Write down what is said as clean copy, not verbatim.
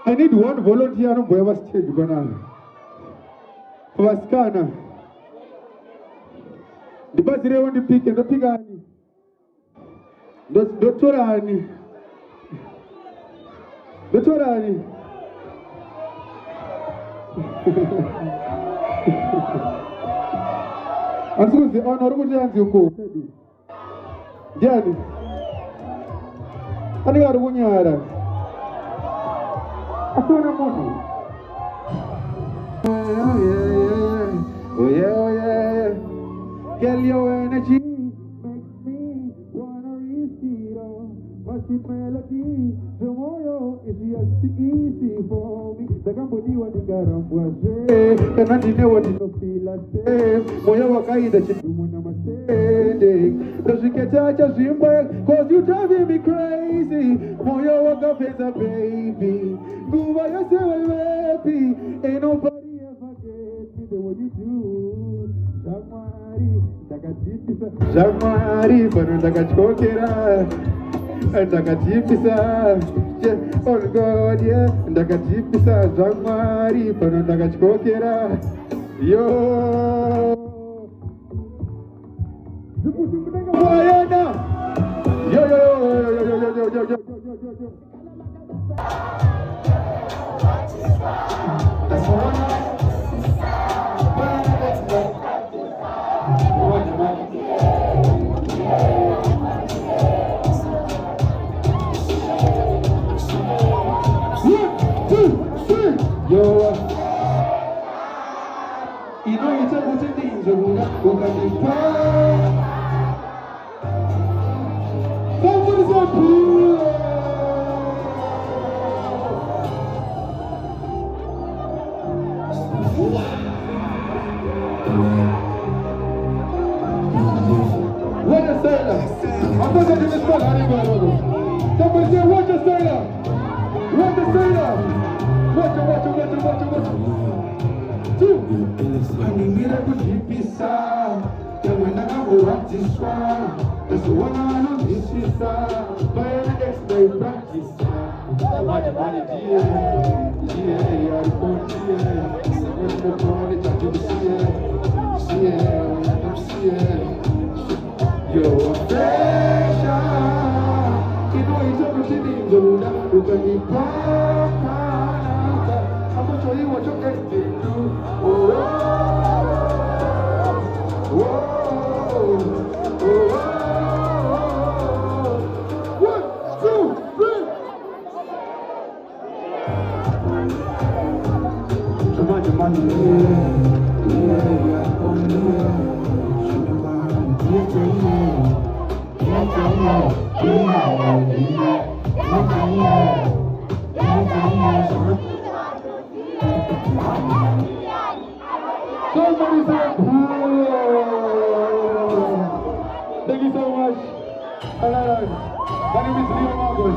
I need one volunteer on whoever stage banana. Vaskana. ndibazire undipike ndopikani ndotorani ndotorani ansikuzi ona uri kuti anzi uko ndiani anenge ari kunyara asiona munhu oh yeah. Girl, your energy makes me wanna risk it all. My sweet melody, tomorrow is just easy for me. The company what the garambwaze, and I didn't what you feel a safe. Moya wakaida chitumuna mistake. Does she get touch as you back? Cause you driving me crazy. Moya waka face a baby. Go by yourself, baby. Ain't nobody ever get me the way you do. Jamari, pero ndakachokera, ndakachipisa, oh God, yeah, ndakachipisa, Jamari, pero ndakachokera, yo. Wayana, yo. That's all. Yo, you know you tell me things you can be proud. Somebody's a pool. What a sailor! I'm not going to respond anymore. Somebody say, what a sailor! What a sailor! Watch it. Two. Animira kujipisa, yamana kaburatishwa. That's one I know this is by an expert practice. Money, yeah, I'm going Yo, affection. You know it's everything you can be proud. I'm gonna show you what you're getting to. One, two, three. Somebody say, thank you so much. My name is Leo Marcos.